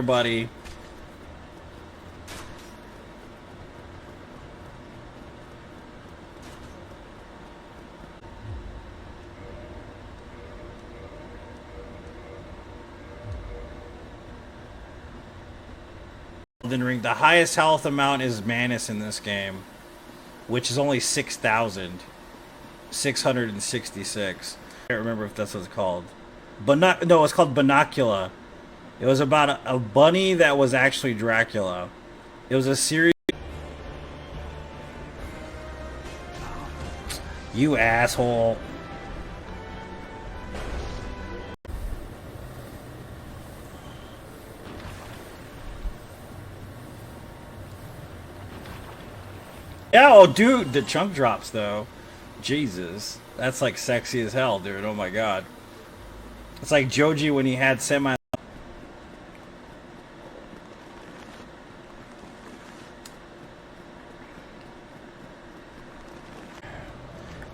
Buddy. Elden Ring. The highest health amount is Manus in this game, which is only 6,666. I can't remember if that's what it's called. No, it's called Binocula. It was about a bunny that was actually Dracula. It was a series. You asshole. Yeah, oh, dude, the chunk drops, though. Jesus. That's, like, sexy as hell, dude. Oh, my God. It's like Joji when he had semi...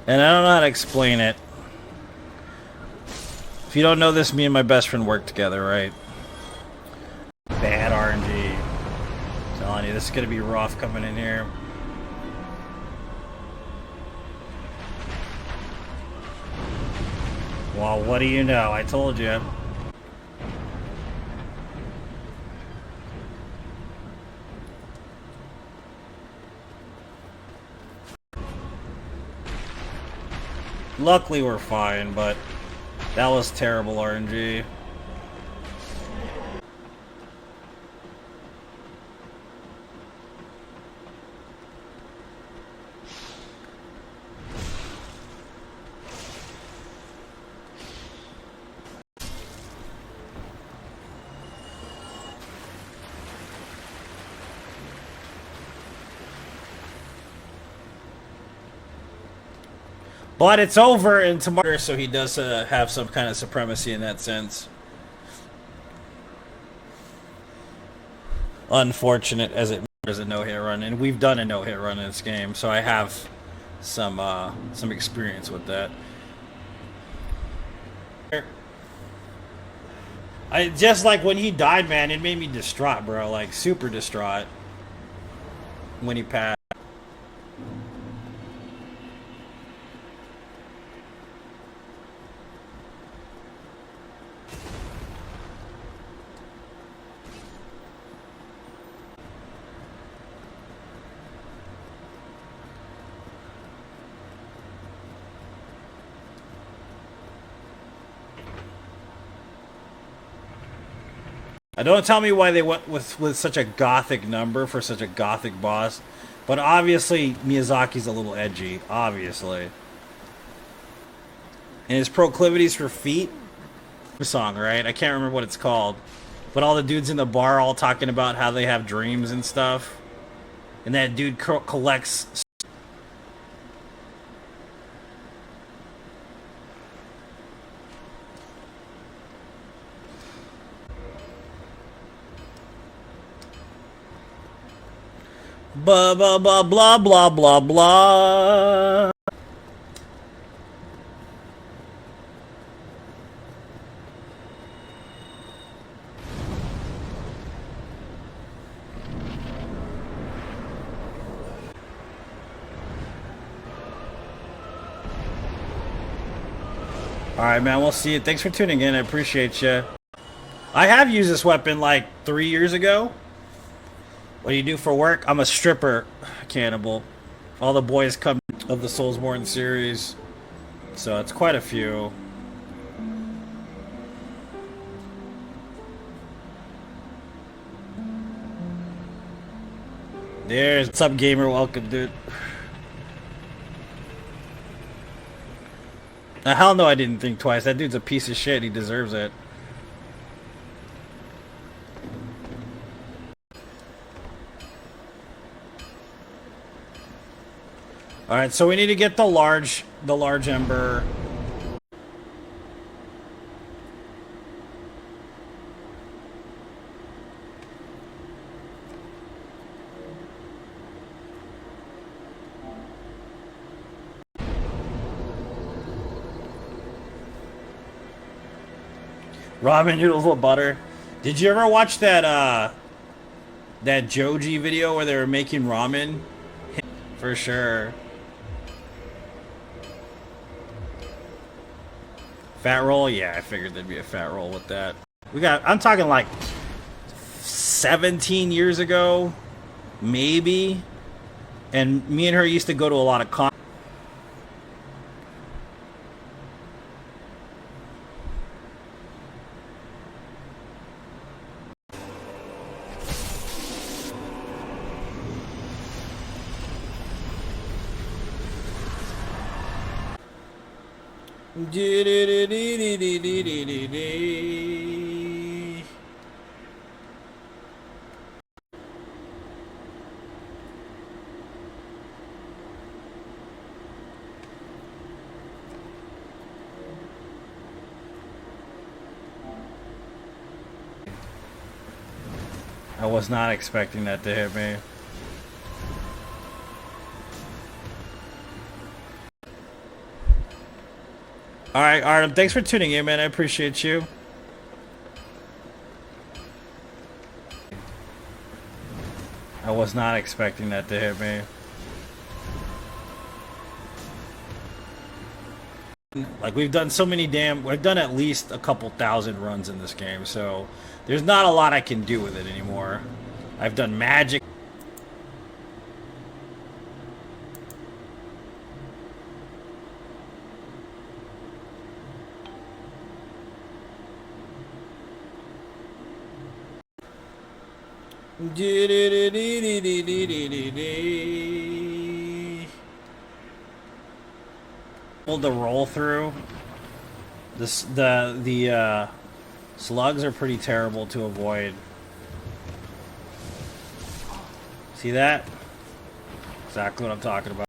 And I don't know how to explain it. If you don't know this, me and my best friend work together, right? Bad RNG. I'm telling you, this is going to be rough coming in here. Well, what do you know? I told you. Luckily, we're fine, but that was terrible RNG. But it's over in tomorrow, so he does have some kind of supremacy in that sense. Unfortunate as it is a no-hit run, and we've done a no-hit run in this game, so I have some experience with that. I just like when he died, man, it made me distraught, bro. Like super distraught when he passed. Don't tell me why they went with such a gothic number for such a gothic boss. But obviously, Miyazaki's a little edgy. Obviously. And his proclivities for feet. Song, right? I can't remember what it's called. But all the dudes in the bar all talking about how they have dreams and stuff. And that dude collects... Blah, blah, blah, blah, blah, blah, blah. Alright, man, we'll see you. Thanks for tuning in. I appreciate you. I have used this weapon like 3 years ago. What do you do for work? I'm a stripper, cannibal. All the boys come of the Soulsborne series. So it's quite a few. There's... What's up, gamer? Welcome, dude. Now, hell no, I didn't think twice. That dude's a piece of shit. He deserves it. Alright, so we need to get the large ember. Ramen noodles with butter. Did you ever watch that Joji video where they were making ramen? For sure. Fat roll? Yeah, I figured there'd be a fat roll with that. I'm talking like 17 years ago, maybe. And me and her used to go to a lot of con. I was not expecting that to hit me. Alright, Artem, thanks for tuning in, man. I appreciate you. I was not expecting that to hit me. Like, we've done so many we've done at least a couple thousand runs in this game, so there's not a lot I can do with it anymore. I've done magic. The roll through. The slugs are pretty terrible to avoid. See that? Exactly what I'm talking about.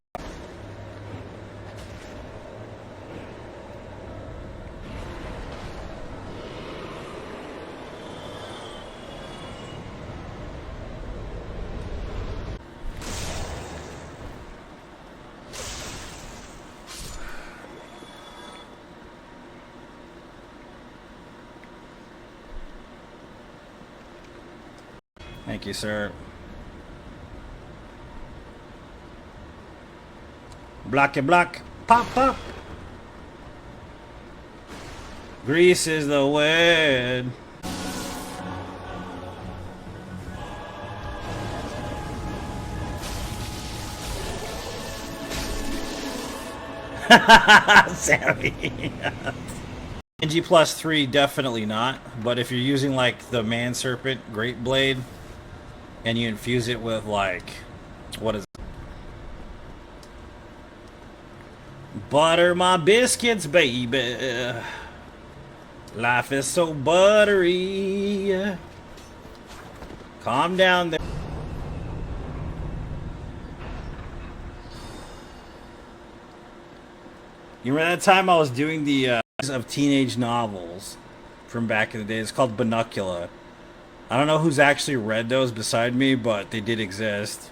Thank you, sir. Blocky block. Pop, pop. Grease is the word. Sammy. NG plus 3, definitely not. But if you're using like the Man Serpent Great Blade and you infuse it with like, what is it? Butter my biscuits, baby. Life is so buttery. Calm down there. You remember that time I was doing the of teenage novels from back in the day? It's called Binocula. I don't know who's actually read those beside me, but they did exist.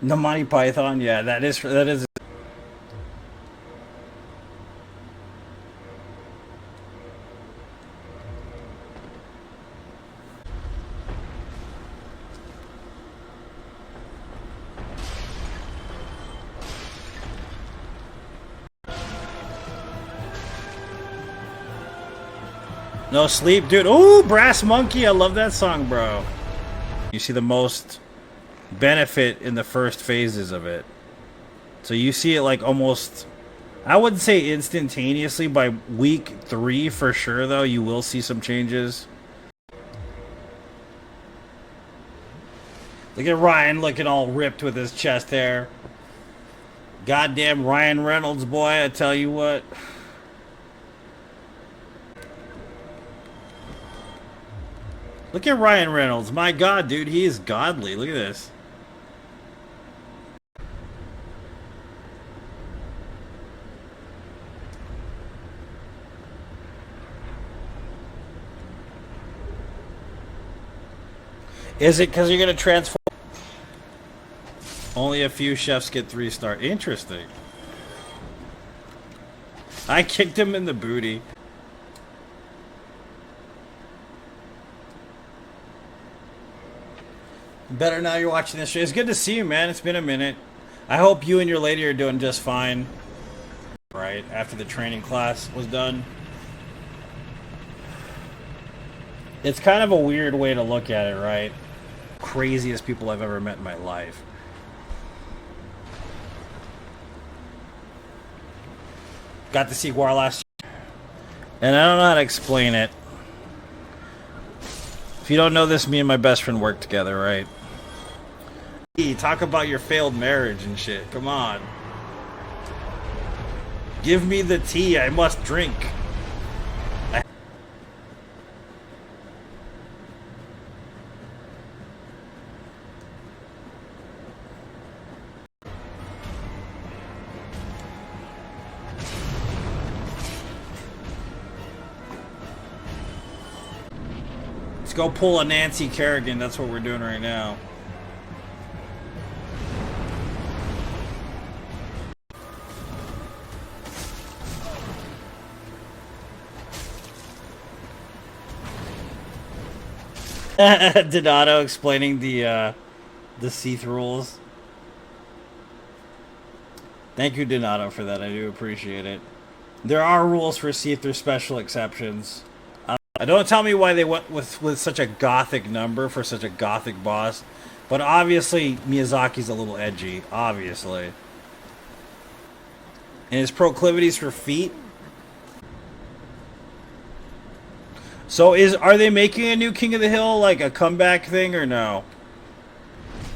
The Monty Python, yeah, that is. No sleep, dude. Ooh, Brass Monkey. I love that song, bro. You see the most benefit in the first phases of it. So you see it like almost, I wouldn't say instantaneously. By week 3 for sure, though, you will see some changes. Look at Ryan looking all ripped with his chest hair. Goddamn Ryan Reynolds, boy, I tell you what. Look at Ryan Reynolds. My God, dude, he is godly. Look at this. Is it because you're going to transform? Only a few chefs get 3-star. Interesting. I kicked him in the booty. Better now you're watching this show. It's good to see you, man. It's been a minute. I hope you and your lady are doing just fine. Right after the training class was done. It's kind of a weird way to look at it, right? Craziest people I've ever met in my life. Got to see Guar last year. And I don't know how to explain it. If you don't know this, me and my best friend work together, right? Talk about your failed marriage and shit. Come on. Give me the tea. I must drink. Let's go pull a Nancy Kerrigan. That's what we're doing right now. Donato explaining the Seath rules. Thank you, Donato, for that. I do appreciate it. There are rules for Seath. There's special exceptions. Don't tell me why they went with such a gothic number for such a gothic boss. But obviously, Miyazaki's a little edgy. Obviously. And his proclivities for feet. So are they making a new King of the Hill, like a comeback thing, or no?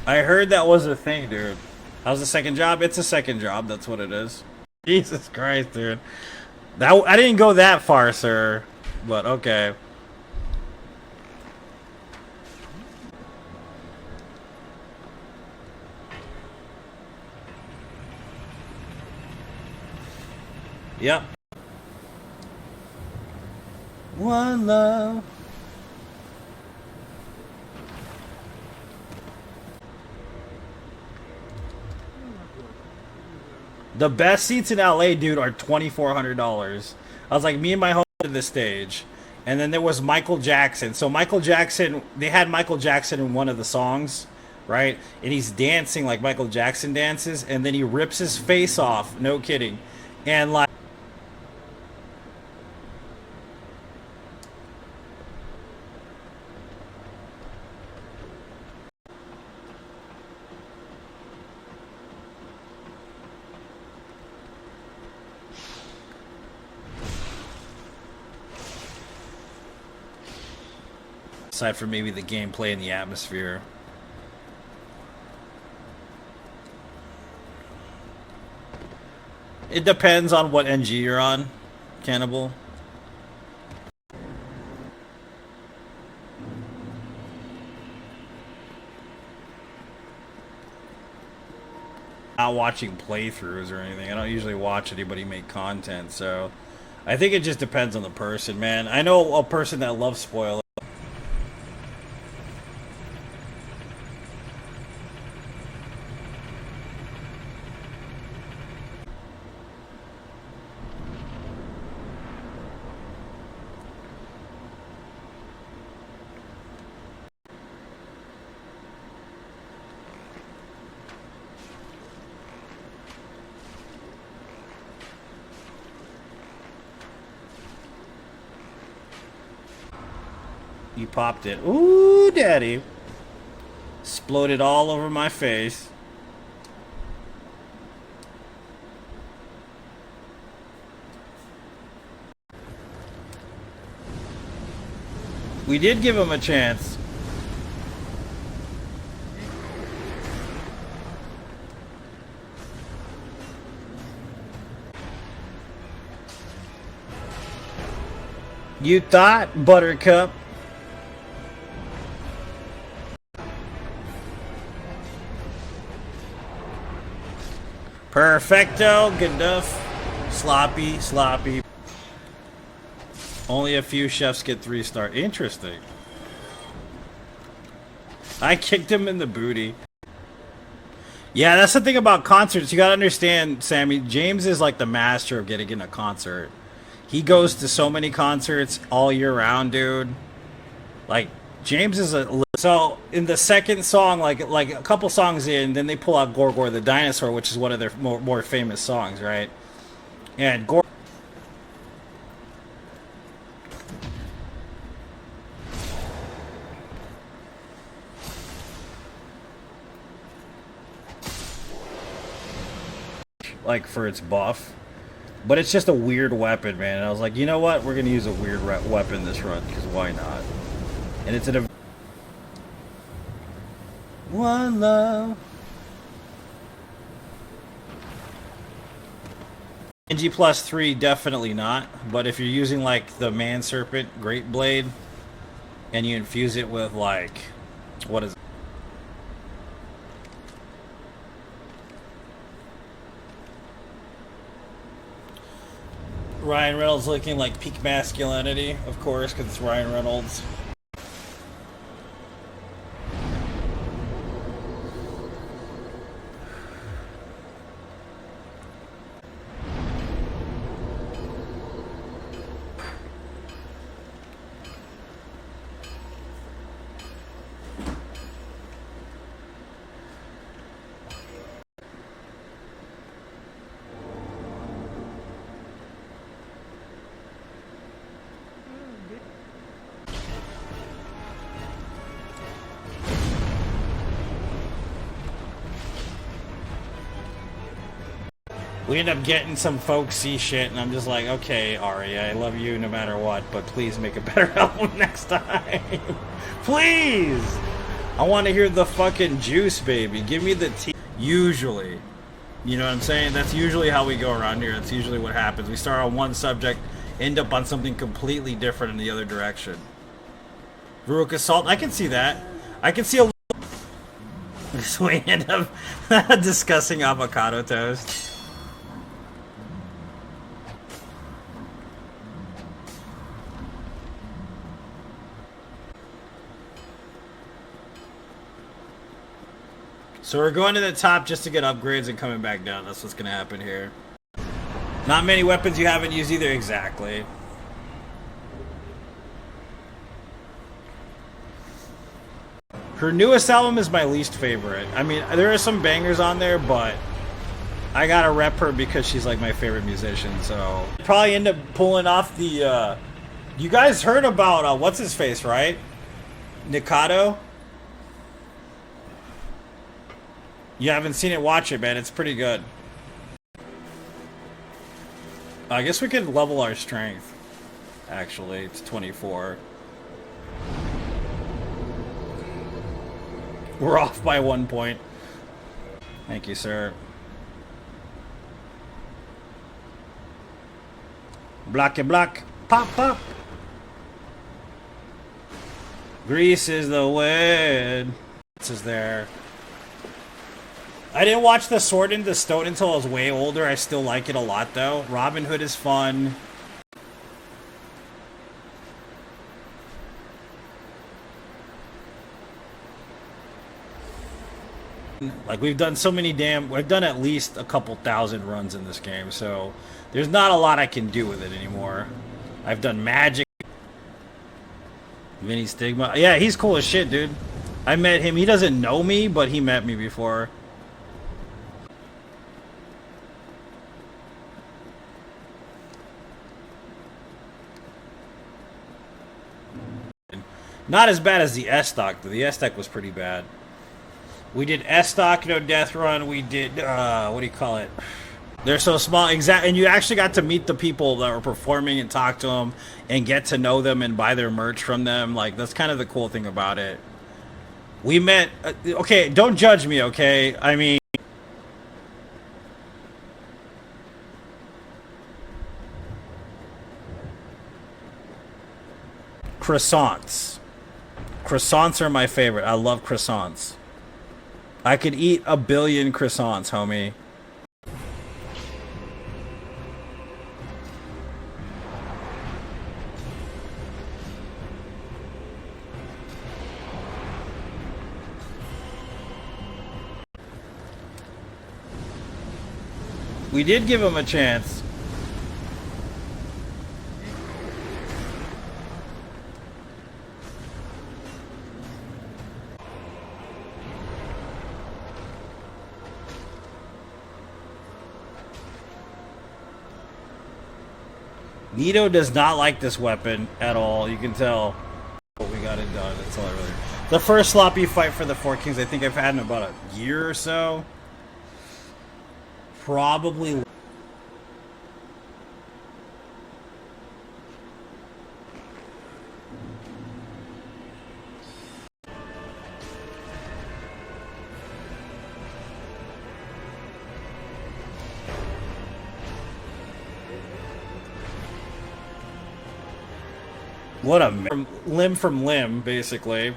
I heard that was a thing, dude. How's the second job? It's a second job. That's what it is. Jesus Christ, dude. I didn't go that far, sir. But okay. Yep. One love. The best seats in LA, dude, are $2,400. I was like, me and my home to the stage. And then there was Michael Jackson. So Michael Jackson, they had Michael Jackson in one of the songs, right? And he's dancing like Michael Jackson dances, and then he rips his face off. No kidding. And like, aside from maybe the gameplay and the atmosphere. It depends on what NG you're on, Cannibal. Not watching playthroughs or anything. I don't usually watch anybody make content, so I think it just depends on the person, man. I know a person that loves spoilers. You popped it. Ooh, daddy. Exploded all over my face. We did give him a chance. You thought, Buttercup? Perfecto, good enough. Sloppy, sloppy. Only a few chefs get 3-star. Interesting. I kicked him in the booty. Yeah, that's the thing about concerts. You gotta understand, Sammy. James is like the master of getting in a concert. He goes to so many concerts all year round, dude. Like, James is a So in the second song, like a couple songs in, then they pull out Gorgor the dinosaur, which is one of their more famous songs, right? And Gorgor. Like for its buff, but it's just a weird weapon, man. And I was like, you know what? We're gonna use a weird weapon this run because why not? And it's an one love. NG plus 3, definitely not. But if you're using like the Man Serpent Great Blade, and you infuse it with like, what is it? Ryan Reynolds looking like peak masculinity, of course, because it's Ryan Reynolds. We end up getting some folksy shit, and I'm just like, okay, Ari, I love you no matter what, but please make a better album next time. Please! I want to hear the fucking juice, baby. Give me the tea. Usually. You know what I'm saying? That's usually how we go around here. That's usually what happens. We start on one subject, end up on something completely different in the other direction. Veruca Salt, I can see that. I can see a little... So we end up discussing avocado toast. So we're going to the top just to get upgrades and coming back down. That's what's going to happen here. Not many weapons you haven't used either. Exactly. Her newest album is my least favorite. I mean, there are some bangers on there, but I gotta rep her because she's like my favorite musician. So probably end up pulling off the... You guys heard about what's his face, right? Nikado. You haven't seen it, watch it, man. It's pretty good. I guess we could level our strength. Actually, it's 24. We're off by 1 point. Thank you, sir. Blocky block. Pop, pop. Grease is the word. This is there. I didn't watch The Sword into Stone until I was way older. I still like it a lot, though. Robin Hood is fun. Like, we've done so many we've done at least a couple thousand runs in this game, so there's not a lot I can do with it anymore. I've done Magic. Vinny Stigma. Yeah, he's cool as shit, dude. I met him. He doesn't know me, but he met me before. Not as bad as the S-Stock, though. The S-Stock was pretty bad. We did S-Stock, no Death Run. We did, what do you call it? They're so small, exactly. And you actually got to meet the people that were performing and talk to them and get to know them and buy their merch from them. Like, that's kind of the cool thing about it. We met, okay, don't judge me, okay? I mean, croissants. Croissants are my favorite. I love croissants. I could eat 1 billion croissants, homie. We did give him a chance. Nito does not like this weapon at all. You can tell. But we got it done. That's all I really. The first sloppy fight for the Four Kings, I think I've had in about a year or so. Probably. What a limb from limb, basically.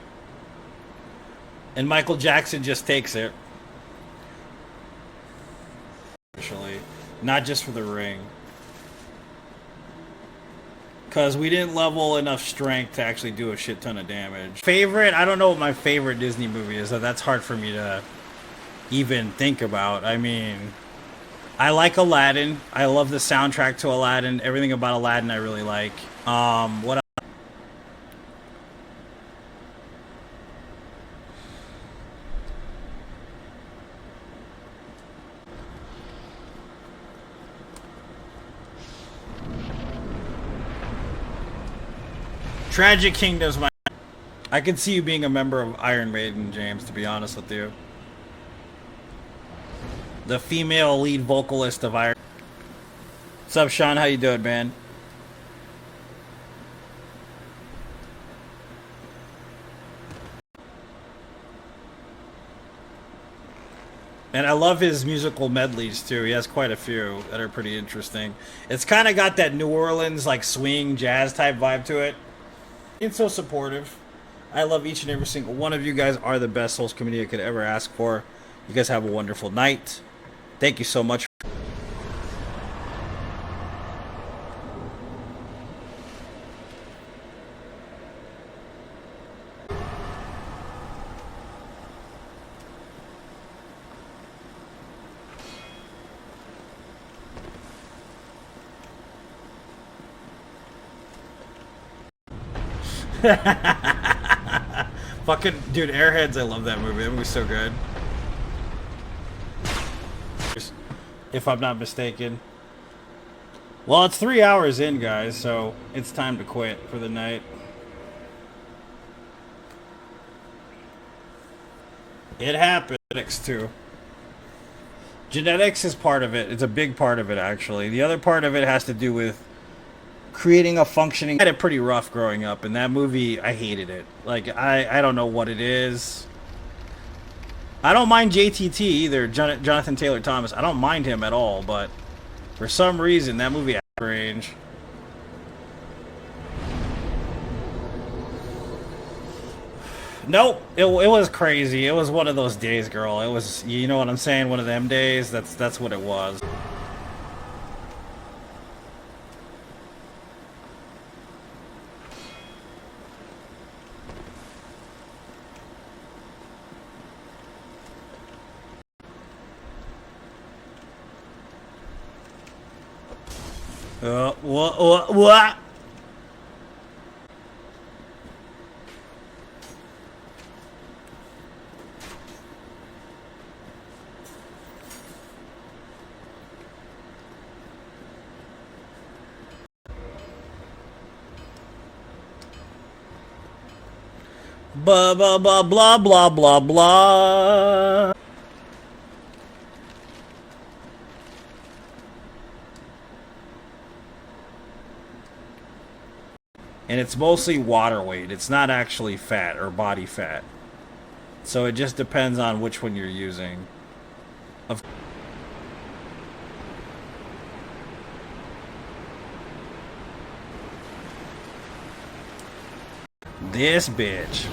And Michael Jackson just takes it. Actually, not just for the ring. Because we didn't level enough strength to actually do a shit ton of damage. Favorite? I don't know what my favorite Disney movie is. That's hard for me to even think about. I mean, I like Aladdin. I love the soundtrack to Aladdin. Everything about Aladdin I really like. What Tragic Kingdom's my... I could see you being a member of Iron Maiden, James, to be honest with you. The female lead vocalist of Iron... What's up, Sean? How you doing, man? And I love his musical medleys, too. He has quite a few that are pretty interesting. It's kind of got that New Orleans, like, swing, jazz type vibe to it. It's so supportive. I love each and every single one of you guys. Are the best Souls community I could ever ask for. You guys have a wonderful night. Thank you so much. Fucking dude, Airheads, I love that movie. That movie's so good. If I'm not mistaken. Well, it's 3 hours in, guys, so it's time to quit for the night. It happened. Genetics, too. Genetics is part of it. It's a big part of it, actually. The other part of it has to do with creating a functioning... I had it pretty rough growing up, and that movie, I hated it. Like, I don't know what it is. I don't mind JTT either, Jonathan Taylor Thomas. I don't mind him at all, but for some reason, that movie had range. Nope, it was crazy. It was one of those days, girl. It was, you know what I'm saying? One of them days. That's what it was. What? Blah blah blah blah blah blah blah. And it's mostly water weight. It's not actually fat or body fat. So it just depends on which one you're using. This bitch.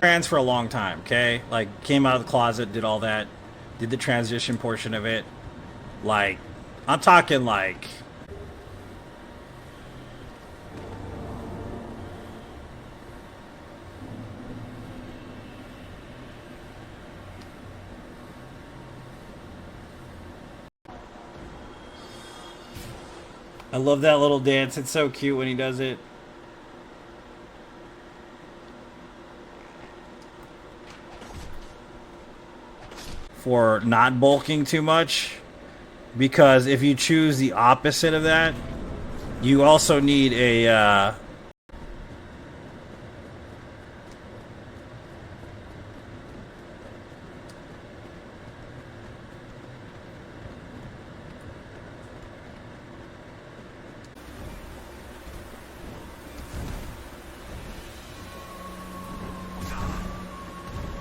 Trans for a long time, okay? Like, came out of the closet, did all that, did the transition portion of it. Like, I'm talking like... I love that little dance. It's so cute when he does it. For not bulking too much, because if you choose the opposite of that, you also need a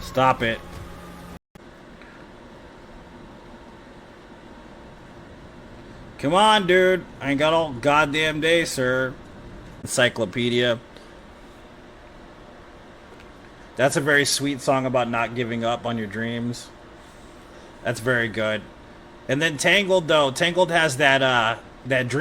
stop it. Come on, dude. I ain't got all goddamn day, sir. Encyclopedia. That's a very sweet song about not giving up on your dreams. That's very good. And then Tangled, though. Tangled has that dream.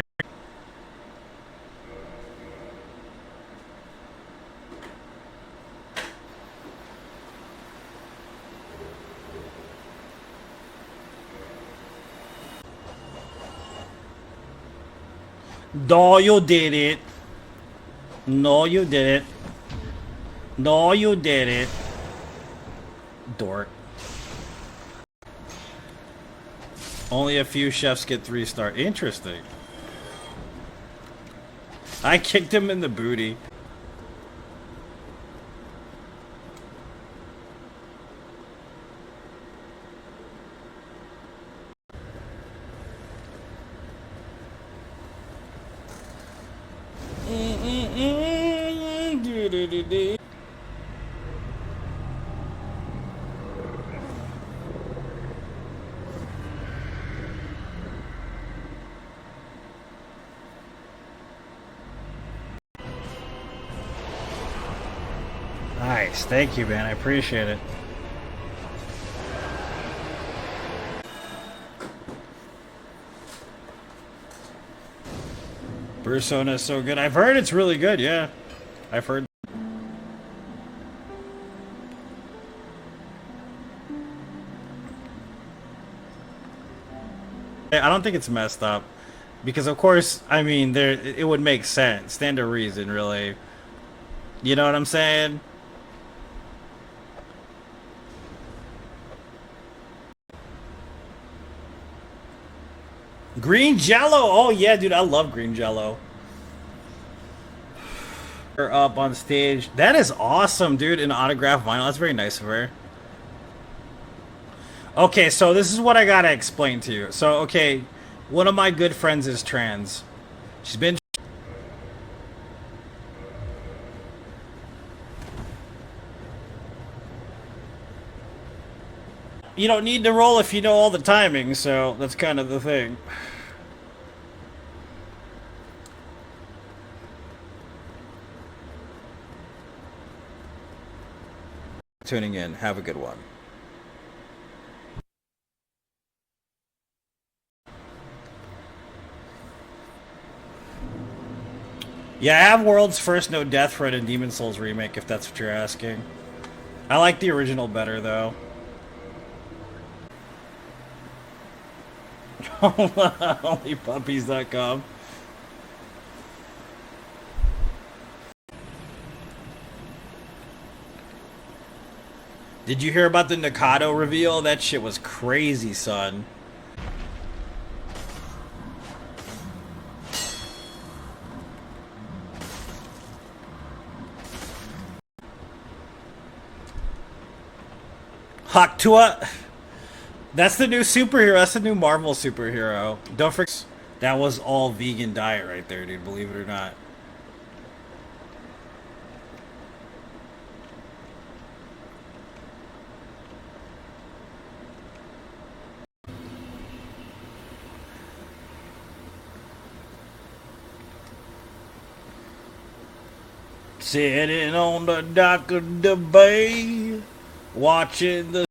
No, you did it. No, you did it. No, you did it. Dork. Only a few chefs get 3-star. Interesting. I kicked him in the booty. Nice, thank you, man. I appreciate it. Persona is so good. I've heard it's really good, yeah. I've heard. I don't think it's messed up. Because, of course, I mean, it would make sense. Stand to reason, really. You know what I'm saying? Green Jello! Oh, yeah, dude, I love green Jello. Her up on stage. That is awesome, dude. An autographed vinyl. That's very nice of her. Okay, so this is what I gotta explain to you. So, okay, one of my good friends is trans. She's been... You don't need to roll if you know all the timing, so that's kind of the thing. Tuning in. Have a good one. Yeah, I have world's first no death threat in Demon Souls remake, if that's what you're asking. I like the original better, though. Onlypuppies.com. Did you hear about the Nikado reveal? That shit was crazy, son. Haktua. That's the new superhero. That's the new Marvel superhero. Don't forget, that was all vegan diet right there, dude. Believe it or not. Sitting on the dock of the bay, watching the